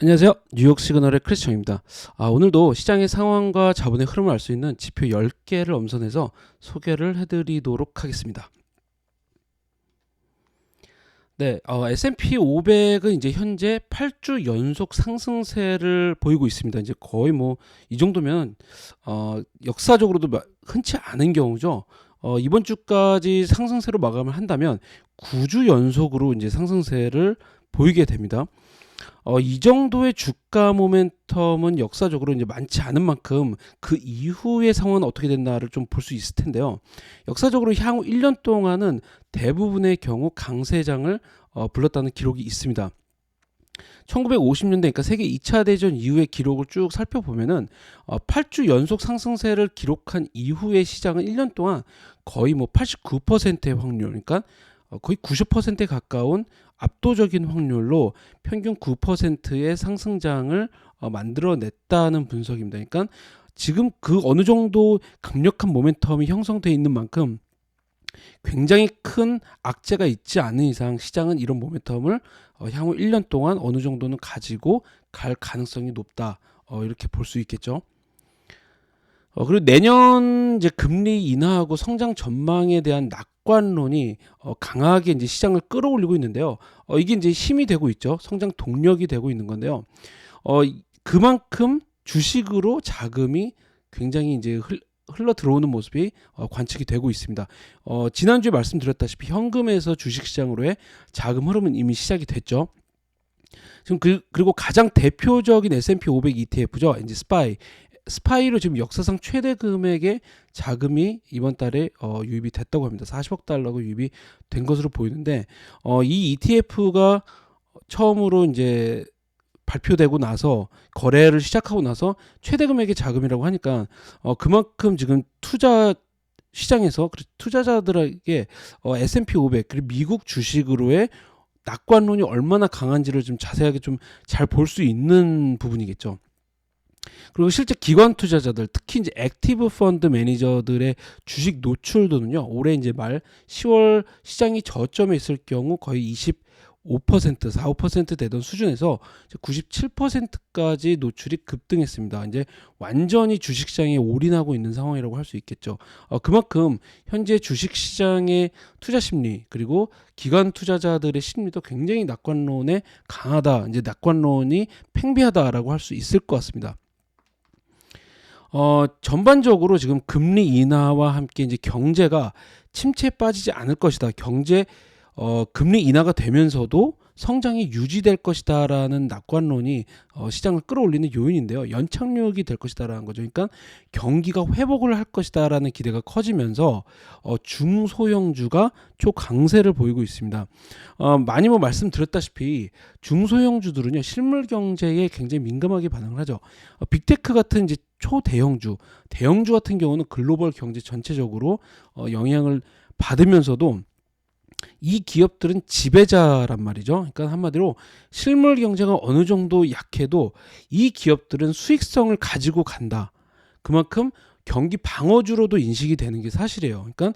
안녕하세요. 뉴욕 시그널의 크리스천입니다. 오늘도 시장의 상황과 자본의 흐름을 알 수 있는 지표 10개를 엄선해서 소개를 해드리도록 하겠습니다. 네, S&P 500은 이제 현재 8주 연속 상승세를 보이고 있습니다. 이제 거의 뭐 이 정도면 역사적으로도 흔치 않은 경우죠. 이번 주까지 상승세로 마감을 한다면 9주 연속으로 이제 상승세를 보이게 됩니다. 이 정도의 주가 모멘텀은 역사적으로 이제 많지 않은 만큼 그 이후의 상황은 어떻게 됐나를 좀 볼 수 있을 텐데요. 역사적으로 향후 1년 동안은 대부분의 경우 강세장을 불렀다는 기록이 있습니다. 1950년대, 그러니까 세계 2차 대전 이후의 기록을 쭉 살펴보면은 8주 연속 상승세를 기록한 이후의 시장은 1년 동안 거의 뭐 89%의 확률, 그러니까 거의 90%에 가까운 압도적인 확률로 평균 9%의 상승장을 만들어냈다는 분석입니다. 그러니까 지금 그 어느 정도 강력한 모멘텀이 형성되어 있는 만큼 굉장히 큰 악재가 있지 않은 이상 시장은 이런 모멘텀을 향후 1년 동안 어느 정도는 가지고 갈 가능성이 높다. 이렇게 볼 수 있겠죠. 그리고 내년 이제 금리 인하하고 성장 전망에 대한 낙관론이 강하게 이제 시장을 끌어올리고 있는데요. 이게 이제 힘이 되고 있죠. 성장 동력이 되고 있는 건데요. 그만큼 주식으로 자금이 굉장히 이제 흘러 들어오는 모습이 관측이 되고 있습니다. 지난주에 말씀드렸다시피 현금에서 주식시장으로의 자금 흐름은 이미 시작이 됐죠. 지금 그리고 가장 대표적인 S&P 500 ETF죠. 이제 스파이로 지금 역사상 최대 금액의 자금이 이번 달에 유입이 됐다고 합니다. 40억 달러가 유입이 된 것으로 보이는데 이 ETF가 처음으로 이제 발표되고 나서 거래를 시작하고 나서 최대 금액의 자금이라고 하니까 그만큼 지금 투자 시장에서 투자자들에게 S&P 500 그리고 미국 주식으로의 낙관론이 얼마나 강한지를 좀 자세하게 좀 잘 볼 수 있는 부분이겠죠. 그리고 실제 기관 투자자들, 특히 이제 액티브 펀드 매니저들의 주식 노출도는요, 올해 이제 말 10월 시장이 저점에 있을 경우 거의 25%, 4, 5% 되던 수준에서 97%까지 노출이 급등했습니다. 이제 완전히 주식시장에 올인하고 있는 상황이라고 할 수 있겠죠. 그만큼 현재 주식시장의 투자 심리 그리고 기관 투자자들의 심리도 굉장히 낙관론에 강하다. 이제 낙관론이 팽배하다라고 할 수 있을 것 같습니다. 전반적으로 지금 금리 인하와 함께 이제 경제가 침체에 빠지지 않을 것이다. 금리 인하가 되면서도 성장이 유지될 것이다라는 낙관론이 시장을 끌어올리는 요인인데요. 연착륙이 될 것이다라는 거죠. 그러니까 경기가 회복을 할 것이다라는 기대가 커지면서 중소형주가 초강세를 보이고 있습니다. 많이 뭐 말씀드렸다시피 중소형주들은요 실물 경제에 굉장히 민감하게 반응을 하죠. 빅테크 같은 이제 초대형주, 대형주 같은 경우는 글로벌 경제 전체적으로 영향을 받으면서도 이 기업들은 지배자란 말이죠. 그러니까 한마디로 실물 경제가 어느 정도 약해도 이 기업들은 수익성을 가지고 간다. 그만큼 경기 방어주로도 인식이 되는 게 사실이에요. 그러니까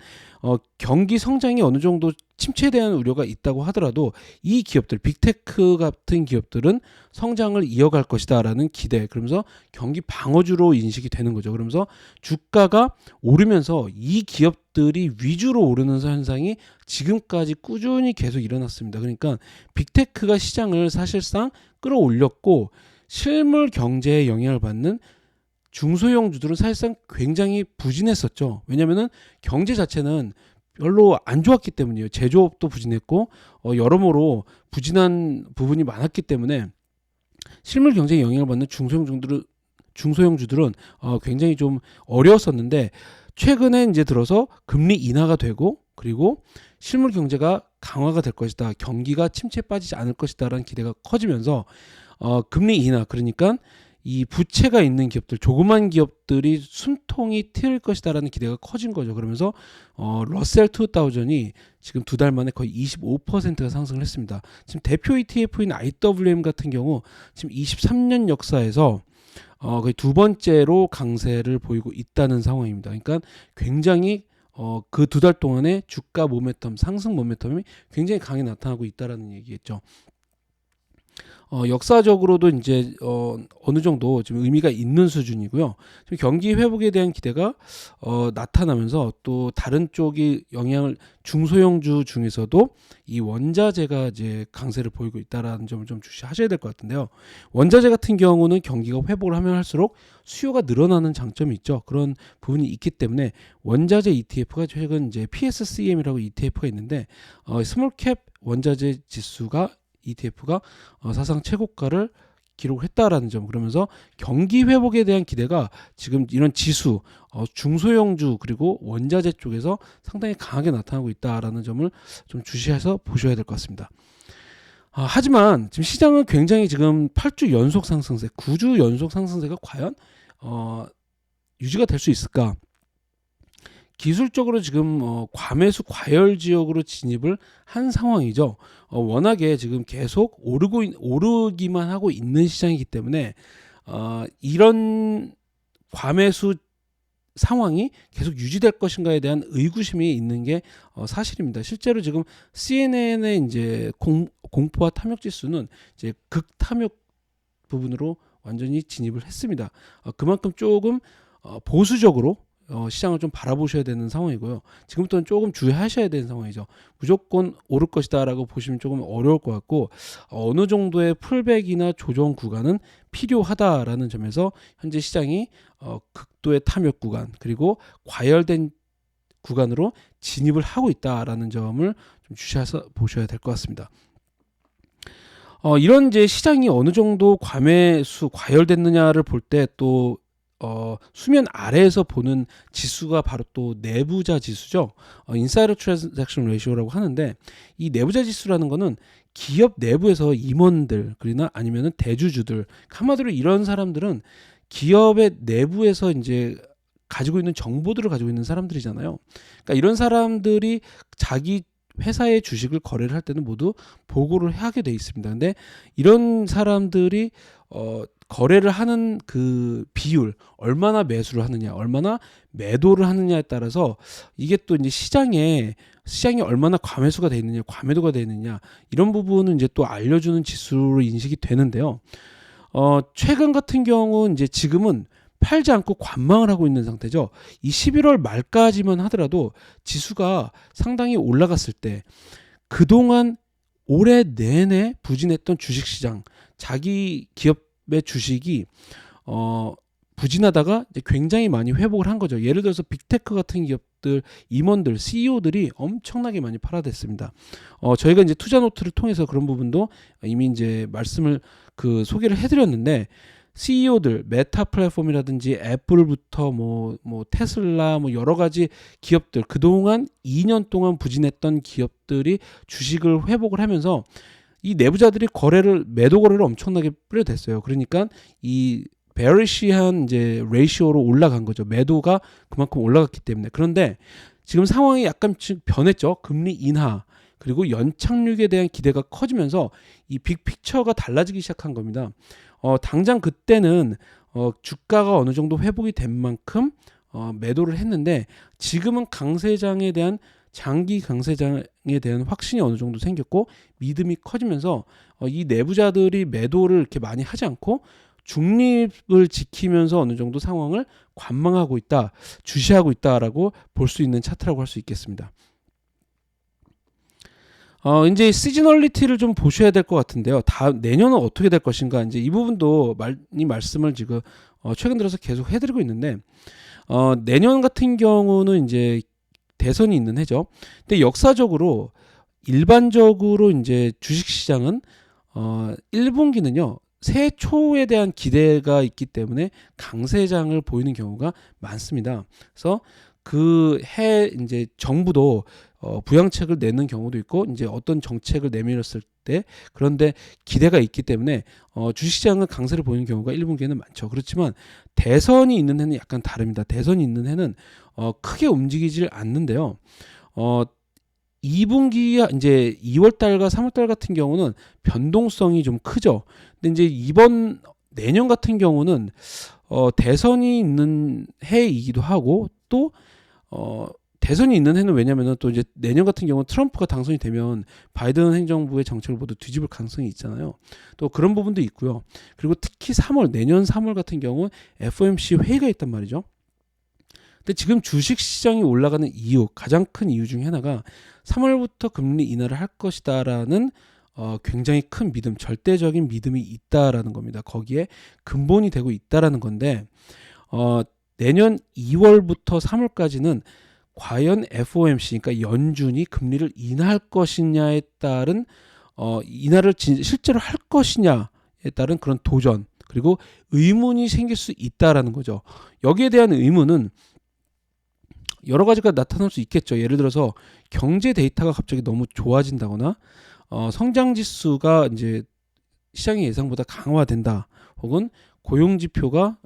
경기 성장이 어느 정도 침체에 대한 우려가 있다고 하더라도 이 기업들, 빅테크 같은 기업들은 성장을 이어갈 것이다라는 기대. 그러면서 경기 방어주로 인식이 되는 거죠. 그러면서 주가가 오르면서 이 기업들이 위주로 오르는 현상이 지금까지 꾸준히 계속 일어났습니다. 그러니까 빅테크가 시장을 사실상 끌어올렸고 실물 경제에 영향을 받는 중소형주들은 사실상 굉장히 부진했었죠. 왜냐하면 경제 자체는 별로 안 좋았기 때문이에요. 제조업도 부진했고 여러모로 부진한 부분이 많았기 때문에 실물 경제에 영향을 받는 중소형주들은 굉장히 좀 어려웠었는데 최근에 이제 들어서 금리 인하가 되고 그리고 실물 경제가 강화가 될 것이다. 경기가 침체에 빠지지 않을 것이다라는 기대가 커지면서 금리 인하 그러니까 이 부채가 있는 기업들, 조그만 기업들이 숨통이 트일 것이다라는 기대가 커진 거죠. 그러면서 러셀 2000이 지금 두 달 만에 거의 25%가 상승을 했습니다. 지금 대표 ETF인 IWM 같은 경우 지금 23년 역사에서 거의 두 번째로 강세를 보이고 있다는 상황입니다. 그러니까 굉장히 그 두 달 동안의 주가 모멘텀, 상승 모멘텀이 굉장히 강하게 나타나고 있다라는 얘기겠죠. 역사적으로도 이제 어느 정도 좀 의미가 있는 수준이고요. 지금 경기 회복에 대한 기대가 나타나면서 또 다른 쪽이 영향을 중소형주 중에서도 이 원자재가 이제 강세를 보이고 있다라는 점을 좀 주시하셔야 될 것 같은데요. 원자재 같은 경우는 경기가 회복을 하면 할수록 수요가 늘어나는 장점이 있죠. 그런 부분이 있기 때문에 원자재 ETF가 최근 이제 PSCM이라고 ETF가 있는데 스몰캡 원자재 지수가 ETF가 사상 최고가를 기록했다라는 점, 그러면서 경기 회복에 대한 기대가 지금 이런 지수, 중소형주 그리고 원자재 쪽에서 상당히 강하게 나타나고 있다라는 점을 좀 주시해서 보셔야 될 것 같습니다. 하지만 지금 시장은 굉장히 지금 8주 연속 상승세, 9주 연속 상승세가 과연 유지가 될 수 있을까? 기술적으로 지금 과매수 과열 지역으로 진입을 한 상황이죠. 워낙에 지금 계속 오르기만 하고 있는 시장이기 때문에 이런 과매수 상황이 계속 유지될 것인가에 대한 의구심이 있는 게 사실입니다. 실제로 지금 CNN의 이제 공포와 탐욕 지수는 이제 극탐욕 부분으로 완전히 진입을 했습니다. 그만큼 조금 보수적으로 시장을 좀 바라보셔야 되는 상황이고요. 지금부터는 조금 주의하셔야 되는 상황이죠. 무조건 오를 것이다 라고 보시면 조금 어려울 것 같고, 어느 정도의 풀백이나 조정 구간은 필요하다라는 점에서 현재 시장이 극도의 탐욕 구간 그리고 과열된 구간으로 진입을 하고 있다라는 점을 좀 주시해서 보셔야 될 것 같습니다. 이런 이제 시장이 어느 정도 과매수 과열됐느냐를 볼 때 또 수면 아래에서 보는 지수가 바로 또 내부자 지수죠. 인사이더 트랜잭션 레이시오라고 하는데, 이 내부자 지수라는 거는 기업 내부에서 임원들 그리나 아니면은 대주주들, 한마디로 이런 사람들은 기업의 내부에서 이제 가지고 있는 정보들을 가지고 있는 사람들이잖아요. 그러니까 이런 사람들이 자기 회사의 주식을 거래를 할 때는 모두 보고를 하게 돼 있습니다. 근데 이런 사람들이 거래를 하는 그 비율, 얼마나 매수를 하느냐, 얼마나 매도를 하느냐에 따라서 이게 또 이제 시장이 얼마나 과매수가 돼 있느냐, 과매도가 돼 있느냐, 이런 부분은 이제 또 알려주는 지수로 인식이 되는데요. 최근 같은 경우 이제 지금은 팔지 않고 관망을 하고 있는 상태죠. 이 11월 말까지만 하더라도 지수가 상당히 올라갔을 때 그동안 올해 내내 부진했던 주식시장, 자기 기업의 주식이 부진하다가 이제 굉장히 많이 회복을 한 거죠. 예를 들어서 빅테크 같은 기업들 임원들, CEO들이 엄청나게 많이 팔아댔습니다. 저희가 이제 투자 노트를 통해서 그런 부분도 이미 이제 말씀을 소개를 해드렸는데, CEO들, 메타 플랫폼이라든지 애플부터 뭐 테슬라, 뭐 여러 가지 기업들, 그동안 2년 동안 부진했던 기업들이 주식을 회복을 하면서 이 내부자들이 매도 거래를 엄청나게 뿌려댔어요. 그러니까 이 베리시한 이제 레이시오로 올라간 거죠. 매도가 그만큼 올라갔기 때문에. 그런데 지금 상황이 약간 변했죠. 금리 인하 그리고 연착륙에 대한 기대가 커지면서 이 빅픽처가 달라지기 시작한 겁니다. 당장 그때는 주가가 어느 정도 회복이 된 만큼 매도를 했는데, 지금은 강세장에 대한 장기 강세장에 대한 확신이 어느 정도 생겼고 믿음이 커지면서 이 내부자들이 매도를 이렇게 많이 하지 않고 중립을 지키면서 어느 정도 상황을 관망하고 있다, 주시하고 있다라고 볼 수 있는 차트라고 할 수 있겠습니다. 이제 시즈널리티를 좀 보셔야 될 것 같은데요. 내년은 어떻게 될 것인가, 이제 이 부분도 이 말씀을 지금 최근 들어서 계속 해드리고 있는데, 내년 같은 경우는 이제 대선이 있는 해죠. 근데 역사적으로 일반적으로 이제 주식시장은 1분기는요 새해 초에 대한 기대가 있기 때문에 강세장을 보이는 경우가 많습니다. 그래서 그 해 이제 정부도 부양책을 내는 경우도 있고, 이제 어떤 정책을 내밀었을 때, 그런데 기대가 있기 때문에 주식시장은 강세를 보이는 경우가 1분기에는 많죠. 그렇지만 대선이 있는 해는 약간 다릅니다. 대선이 있는 해는 크게 움직이질 않는데요. 2분기 이제 2월달과 3월달 같은 경우는 변동성이 좀 크죠. 근데 이제 내년 같은 경우는 대선이 있는 해이기도 하고, 또 대선이 있는 해는 왜냐면은 또 이제 내년 같은 경우는 트럼프가 당선이 되면 바이든 행정부의 정책을 모두 뒤집을 가능성이 있잖아요. 또 그런 부분도 있고요. 그리고 특히 내년 3월 같은 경우 FOMC 회의가 있단 말이죠. 근데 지금 주식 시장이 올라가는 이유, 가장 큰 이유 중에 하나가 3월부터 금리 인하를 할 것이다라는 굉장히 큰 믿음, 절대적인 믿음이 있다라는 겁니다. 거기에 근본이 되고 있다라는 건데 내년 2월부터 3월까지는 과연 FOMC, 그러니까 연준이 금리를 인하할 것이냐에 따른 인하를 실제로 할 것이냐에 따른 그런 도전, 그리고 의문이 생길 수 있다라는 거죠. 여기에 대한 의문은 여러 가지가 나타날 수 있겠죠. 예를 들어서 경제 데이터가 갑자기 너무 좋아진다거나 성장 지수가 이제 시장의 예상보다 강화된다, 혹은 고용 지표가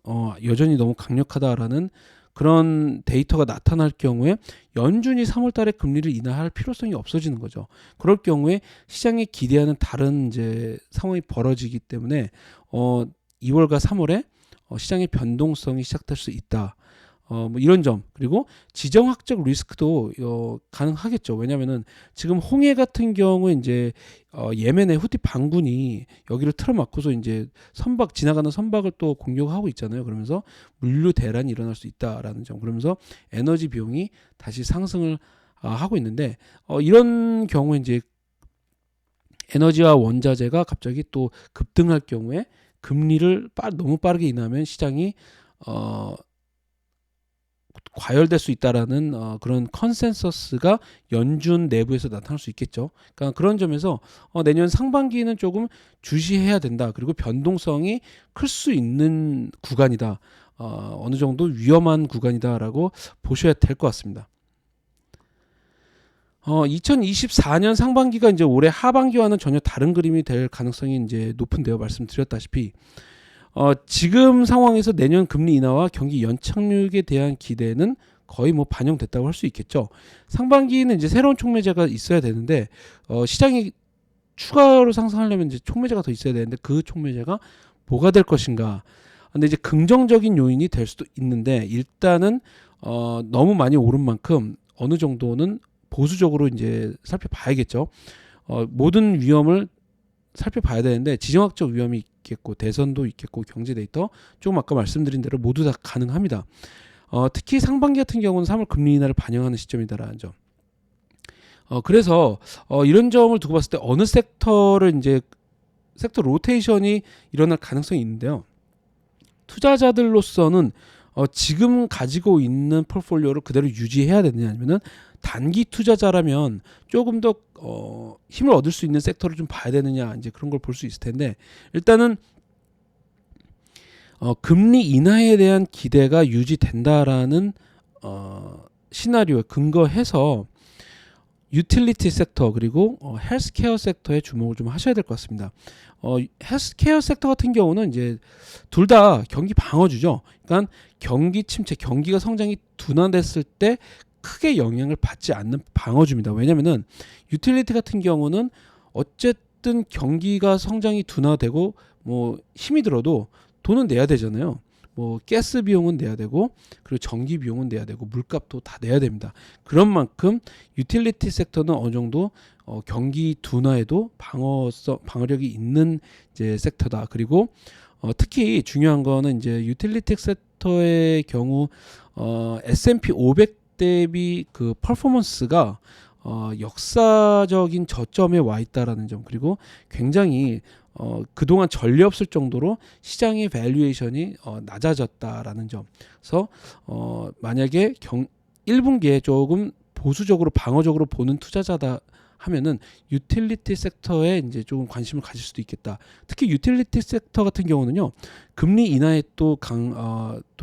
여전히 너무 강력하다라는 그런 데이터가 나타날 경우에 연준이 3월 달에 금리를 인하할 필요성이 없어지는 거죠. 그럴 경우에 시장이 기대하는 다른 이제 상황이 벌어지기 때문에 2월과 3월에 시장의 변동성이 시작될 수 있다. 뭐 이런 점, 그리고 지정학적 리스크도 가능하겠죠. 왜냐면은 지금 홍해 같은 경우에 이제 예멘의 후티 반군이 여기를 틀어막고서 이제 지나가는 선박을 또 공격하고 있잖아요. 그러면서 물류 대란이 일어날 수 있다라는 점, 그러면서 에너지 비용이 다시 상승을 하고 있는데 이런 경우에 이제 에너지와 원자재가 갑자기 또 급등할 경우에 금리를 너무 빠르게 인하면 시장이 과열될 수 있다라는 그런 컨센서스가 연준 내부에서 나타날 수 있겠죠. 그러니까 그런 점에서 내년 상반기는 조금 주시해야 된다. 그리고 변동성이 클 수 있는 구간이다. 어느 정도 위험한 구간이다라고 보셔야 될 것 같습니다. 2024년 상반기가 이제 올해 하반기와는 전혀 다른 그림이 될 가능성이 이제 높은데요. 말씀드렸다시피 지금 상황에서 내년 금리 인하와 경기 연착륙에 대한 기대는 거의 뭐 반영됐다고 할 수 있겠죠. 상반기는 이제 새로운 촉매제가 있어야 되는데 시장이 추가로 상승하려면 이제 촉매제가 더 있어야 되는데 그 촉매제가 뭐가 될 것인가. 근데 이제 긍정적인 요인이 될 수도 있는데 일단은 너무 많이 오른 만큼 어느 정도는 보수적으로 이제 살펴봐야겠죠. 모든 위험을 살펴봐야 되는데 지정학적 위험이 있겠고 대선도 있겠고 경제 데이터 조금 아까 말씀드린 대로 모두 다 가능합니다. 특히 상반기 같은 경우는 3월 금리 인하를 반영하는 시점이다라는 점. 그래서 이런 점을 두고 봤을 때 어느 섹터를 이제 섹터 로테이션이 일어날 가능성이 있는데요. 투자자들로서는 지금 가지고 있는 포트폴리오를 그대로 유지해야 되느냐, 아니면은 단기 투자자라면 조금 더 힘을 얻을 수 있는 섹터를 좀 봐야 되느냐, 이제 그런 걸 볼 수 있을 텐데, 일단은 금리 인하에 대한 기대가 유지된다라는 시나리오에 근거해서 유틸리티 섹터 그리고 헬스케어 섹터에 주목을 좀 하셔야 될 것 같습니다. 헬스케어 섹터 같은 경우는 이제 둘 다 경기 방어주죠. 그러니까 경기 침체, 경기가 성장이 둔화됐을 때 크게 영향을 받지 않는 방어주입니다. 왜냐면은 유틸리티 같은 경우는 어쨌든 경기가 성장이 둔화되고 뭐 힘이 들어도 돈은 내야 되잖아요. 뭐 가스 비용은 내야 되고 그리고 전기 비용은 내야 되고 물값도 다 내야 됩니다. 그런 만큼 유틸리티 섹터는 어느 정도 경기 둔화에도 방어력이 있는 이제 섹터다. 그리고 특히 중요한 거는 이제 유틸리티 섹터의 경우 S&P 500 대비 그 퍼포먼스가 역사적인 저점에 와 있다라는 점, 그리고 굉장히 그동안 전례 없을 정도로 시장의 밸류에이션이 낮아졌다라는 점. 그래서 만약에 1분기에 조금 보수적으로 방어적으로 보는 투자자다 하면은 유틸리티 섹터에 이제 조금 관심을 가질 수도 있겠다. 특히 유틸리티 섹터 같은 경우는요, 금리 인하에 또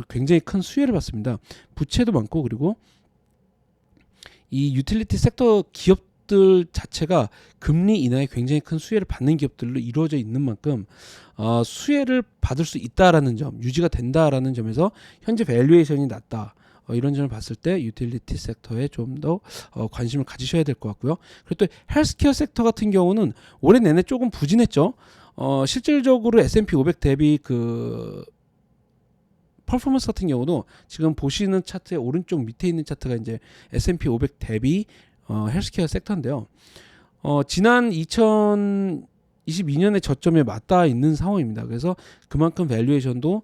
굉장히 큰 수혜를 받습니다. 부채도 많고, 그리고 이 유틸리티 섹터 기업들 자체가 금리 인하에 굉장히 큰 수혜를 받는 기업들로 이루어져 있는 만큼 수혜를 받을 수 있다라는 점, 유지가 된다라는 점에서 현재 밸류에이션이 낮다. 이런 점을 봤을 때 유틸리티 섹터에 좀 더 관심을 가지셔야 될 것 같고요. 그리고 또 헬스케어 섹터 같은 경우는 올해 내내 조금 부진했죠. 실질적으로 S&P 500 대비 그 퍼포먼스 같은 경우도 지금 보시는 차트의 오른쪽 밑에 있는 차트가 이제 S&P 500 대비 헬스케어 섹터인데요. 지난 2022년의 저점에 맞닿아 있는 상황입니다. 그래서 그만큼 밸류에이션도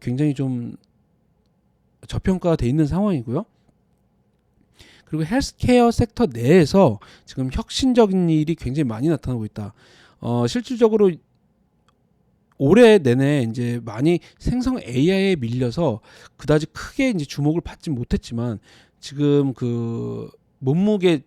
굉장히 좀 저평가가 돼 있는 상황이고요. 그리고 헬스케어 섹터 내에서 지금 혁신적인 일이 굉장히 많이 나타나고 있다. 실질적으로 올해 내내 이제 많이 생성 AI에 밀려서 그다지 크게 이제 주목을 받지 못했지만 지금 그 몸무게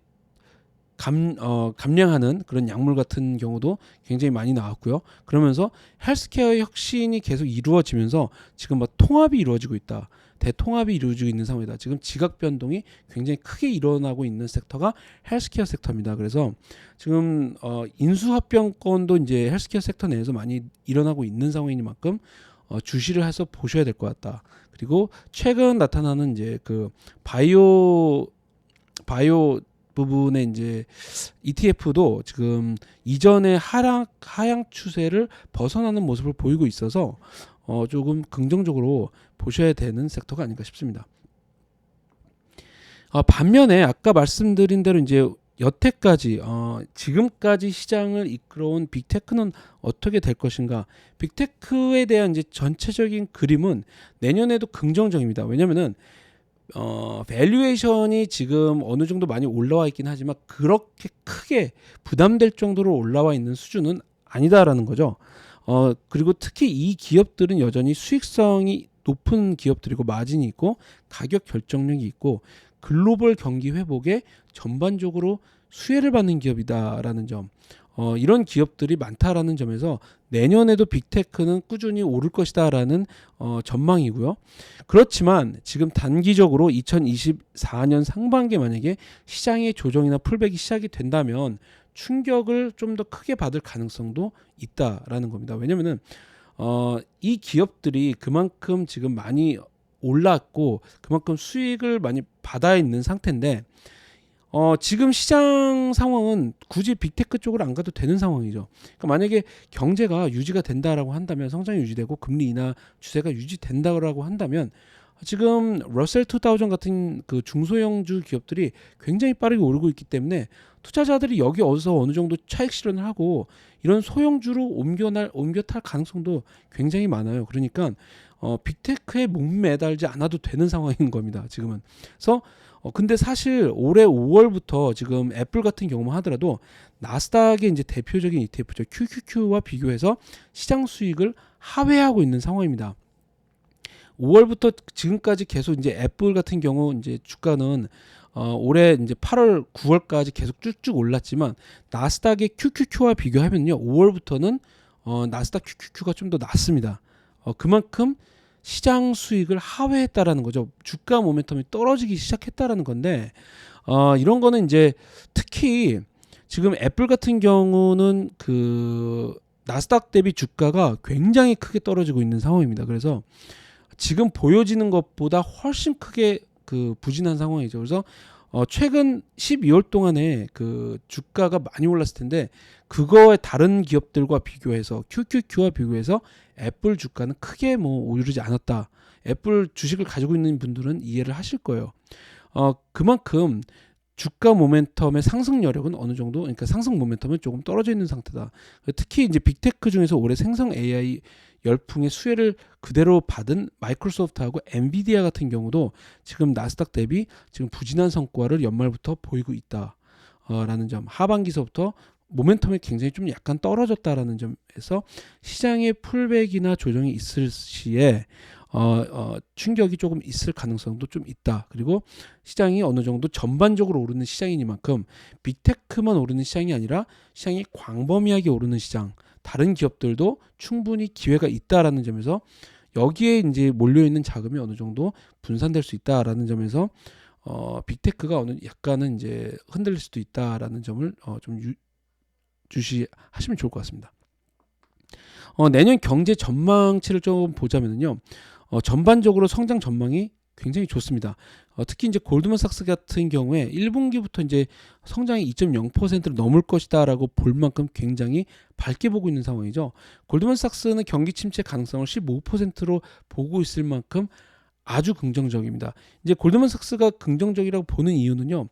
감량하는 그런 약물 같은 경우도 굉장히 많이 나왔고요. 그러면서 헬스케어의 혁신이 계속 이루어지면서 지금 막 통합이 이루어지고 있다. 대통합이 이루어지고 있는 상황이다. 지금 지각 변동이 굉장히 크게 일어나고 있는 섹터가 헬스케어 섹터입니다. 그래서 지금 인수합병권도 이제 헬스케어 sek터 내에서 많이 일어나고 있는 상황이니만큼 주시를 해서 보셔야 될 것 같다. 그리고 최근 나타나는 이제 그 바이오 부분의 이제 ETF도 지금 이전의 하향 추세를 벗어나는 모습을 보이고 있어서 조금 긍정적으로 보셔야 되는 섹터가 아닌가 싶습니다. 반면에 아까 말씀드린 대로 이제 여태까지 지금까지 시장을 이끌어온 빅테크는 어떻게 될 것인가? 빅테크에 대한 이제 전체적인 그림은 내년에도 긍정적입니다. 왜냐면은 밸류에이션이 지금 어느 정도 많이 올라와 있긴 하지만 그렇게 크게 부담될 정도로 올라와 있는 수준은 아니다라는 거죠. 그리고 특히 이 기업들은 여전히 수익성이 높은 기업들이고 마진이 있고 가격 결정력이 있고 글로벌 경기 회복에 전반적으로 수혜를 받는 기업이다라는 점, 이런 기업들이 많다라는 점에서 내년에도 빅테크는 꾸준히 오를 것이다라는 전망이고요. 그렇지만 지금 단기적으로 2024년 상반기에 만약에 시장의 조정이나 풀백이 시작이 된다면 충격을 좀 더 크게 받을 가능성도 있다라는 겁니다. 왜냐면은 이 기업들이 그만큼 지금 많이 올랐고 그만큼 수익을 많이 받아 있는 상태인데 지금 시장 상황은 굳이 빅테크 쪽으로 안 가도 되는 상황이죠. 그러니까 만약에 경제가 유지가 된다라고 한다면 성장이 유지되고 금리 인하 추세가 유지된다라고 한다면 지금 러셀 2000 같은 그 중소형주 기업들이 굉장히 빠르게 오르고 있기 때문에 투자자들이 여기 어느 정도 차익 실현을 하고 이런 소형주로 옮겨탈 가능성도 굉장히 많아요. 그러니까 빅테크에 목매달지 않아도 되는 상황인 겁니다. 지금은. 그래서 근데 사실 올해 5월부터 지금 애플 같은 경우만 하더라도 나스닥의 이제 대표적인 ETF죠. QQQ와 비교해서 시장 수익을 하회하고 있는 상황입니다. 5월부터 지금까지 계속 이제 애플 같은 경우 이제 주가는 올해 이제 8월, 9월까지 계속 쭉쭉 올랐지만 나스닥의 QQQ와 비교하면요, 5월부터는 나스닥 QQQ가 좀 더 낮습니다. 그만큼 시장 수익을 하회했다라는 거죠. 주가 모멘텀이 떨어지기 시작했다라는 건데 이런 거는 이제 특히 지금 애플 같은 경우는 그 나스닥 대비 주가가 굉장히 크게 떨어지고 있는 상황입니다. 그래서 지금 보여지는 것보다 훨씬 크게 그 부진한 상황이죠. 그래서 최근 12월 동안에 그 주가가 많이 올랐을 텐데 그거에 다른 기업들과 비교해서 QQQ와 비교해서 애플 주가는 크게 뭐 오르지 않았다. 애플 주식을 가지고 있는 분들은 이해를 하실 거예요. 그만큼 주가 모멘텀의 상승 여력은 어느 정도, 그러니까 상승 모멘텀은 조금 떨어져 있는 상태다. 특히 이제 빅테크 중에서 올해 생성 AI 열풍의 수혜를 그대로 받은 마이크로소프트하고 엔비디아 같은 경우도 지금 나스닥 대비 지금 부진한 성과를 연말부터 보이고 있다라는 점, 하반기서부터 모멘텀이 굉장히 좀 약간 떨어졌다라는 점에서 시장의 풀백이나 조정이 있을 시에 충격이 조금 있을 가능성도 좀 있다. 그리고 시장이 어느 정도 전반적으로 오르는 시장이니만큼 빅테크만 오르는 시장이 아니라 시장이 광범위하게 오르는 시장, 다른 기업들도 충분히 기회가 있다라는 점에서 여기에 이제 몰려 있는 자금이 어느 정도 분산될 수 있다라는 점에서 빅테크가 약간은 이제 흔들릴 수도 있다라는 점을 좀 주시하시면 좋을 것 같습니다. 내년 경제 전망치를 좀 보자면요, 전반적으로 성장 전망이 굉장히 좋습니다. 특히 이제 골드만삭스 같은 경우에 1분기부터 이제 성장이 2.0%를 넘을 것이다라고 볼 만큼 굉장히 밝게 보고 있는 상황이죠. 골드만삭스는 경기 침체 가능성을 15%로 보고 있을 만큼 아주 긍정적입니다. 이제 골드만삭스가 긍정적이라고 보는 이유는요,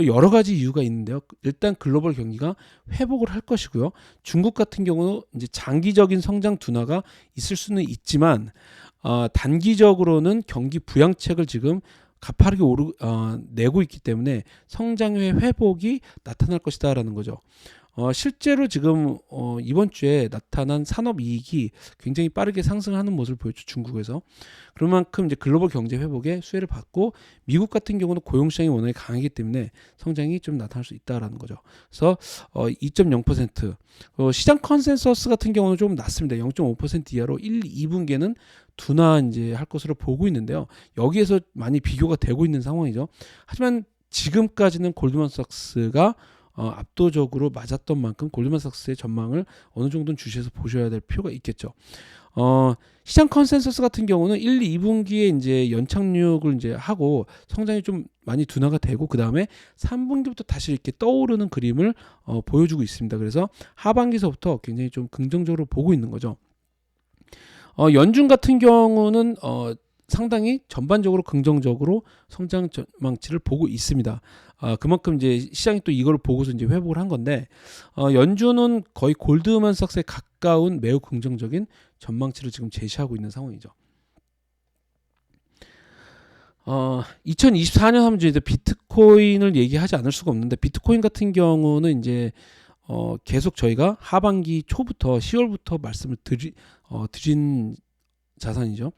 여러 가지 이유가 있는데요. 일단 글로벌 경기가 회복을 할 것이고요. 중국 같은 경우는 이제 장기적인 성장 둔화가 있을 수는 있지만 단기적으로는 경기 부양책을 지금 가파르게 내고 있기 때문에 성장의 회복이 나타날 것이다라는 거죠. 실제로 지금 이번 주에 나타난 산업이익이 굉장히 빠르게 상승하는 모습을 보였죠. 중국에서. 그런 만큼 이제 글로벌 경제 회복에 수혜를 받고 미국 같은 경우는 고용시장이 워낙에 강하기 때문에 성장이 좀 나타날 수 있다라는 거죠. 그래서 2.0% 시장 컨센서스 같은 경우는 좀 낮습니다. 0.5% 이하로 1, 2분기에는 둔화 이제 할 것으로 보고 있는데요. 여기에서 많이 비교가 되고 있는 상황이죠. 하지만 지금까지는 골드만삭스가 압도적으로 맞았던 만큼 골드만삭스의 전망을 어느 정도는 주시해서 보셔야 될 필요가 있겠죠. 시장 컨센서스 같은 경우는 1, 2분기에 이제 연착륙을 이제 하고 성장이 좀 많이 둔화가 되고 그 다음에 3분기부터 다시 이렇게 떠오르는 그림을 보여주고 있습니다. 그래서 하반기서부터 굉장히 좀 긍정적으로 보고 있는 거죠. 연준 같은 경우는 상당히 전반적으로 긍정적으로 성장 전망치를 보고 있습니다. 그만큼 이제 시장이 또 이걸 보고서 이제 회복을 한 건데, 연준은 거의 골드만삭스에 가까운 매우 긍정적인 전망치를 지금 제시하고 있는 상황이죠. 2024년 하면 이제 비트코인을 얘기하지 않을 수가 없는데, 비트코인 같은 경우는 이제 계속 저희가 하반기 초부터 10월부터 말씀을 드린 자산이죠.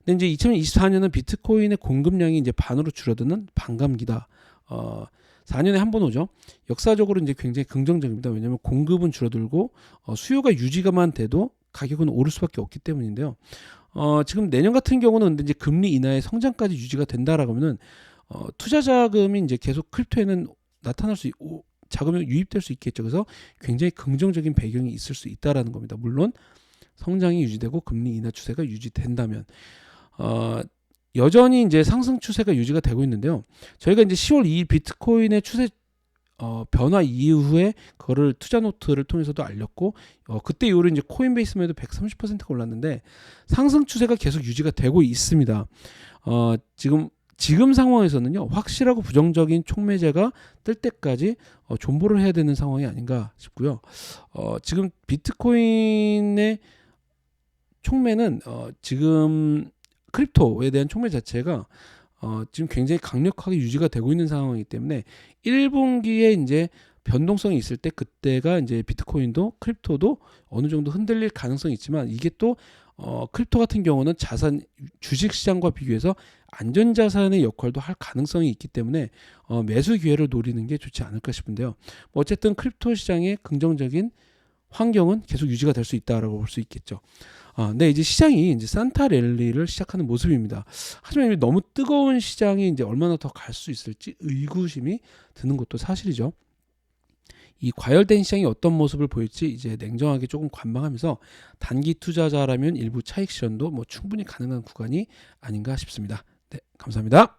근데 이제 2024년은 비트코인의 공급량이 이제 반으로 줄어드는 반감기다. 4년에 한 번 오죠. 역사적으로 이제 굉장히 긍정적입니다. 왜냐하면 공급은 줄어들고 수요가 유지가만 돼도 가격은 오를 수밖에 없기 때문인데요. 지금 내년 같은 경우는 근데 이제 금리 인하의 성장까지 유지가 된다라고 하면은 투자 자금이 이제 계속 크립토에는 나타날 수 있고 자금이 유입될 수 있겠죠. 그래서 굉장히 긍정적인 배경이 있을 수 있다라는 겁니다. 물론 성장이 유지되고 금리 인하 추세가 유지된다면 여전히 이제 상승 추세가 유지가 되고 있는데요. 저희가 이제 10월 2일 비트코인의 추세 변화 이후에 그거를 투자 노트를 통해서도 알렸고 그때 이후로 이제 코인베이스만 해도 130%가 올랐는데 상승 추세가 계속 유지가 되고 있습니다. 지금 상황에서는요, 확실하고 부정적인 촉매제가 뜰 때까지 존버를 해야 되는 상황이 아닌가 싶고요. 지금 비트코인의 촉매는 지금 크립토에 대한 촉매 자체가 지금 굉장히 강력하게 유지가 되고 있는 상황이기 때문에 1분기에 이제 변동성이 있을 때 그때가 이제 비트코인도 크립토도 어느 정도 흔들릴 가능성이 있지만 이게 또 크립토 같은 경우는 자산 주식 시장과 비교해서 안전 자산의 역할도 할 가능성이 있기 때문에 매수 기회를 노리는 게 좋지 않을까 싶은데요. 어쨌든 크립토 시장의 긍정적인 환경은 계속 유지가 될 수 있다라고 볼 수 있겠죠. 네, 이제 시장이 이제 산타 랠리를 시작하는 모습입니다. 하지만 너무 뜨거운 시장이 이제 얼마나 더 갈 수 있을지 의구심이 드는 것도 사실이죠. 이 과열된 시장이 어떤 모습을 보일지 이제 냉정하게 조금 관망하면서 단기 투자자라면 일부 차익 실현도 뭐 충분히 가능한 구간이 아닌가 싶습니다. 네, 감사합니다.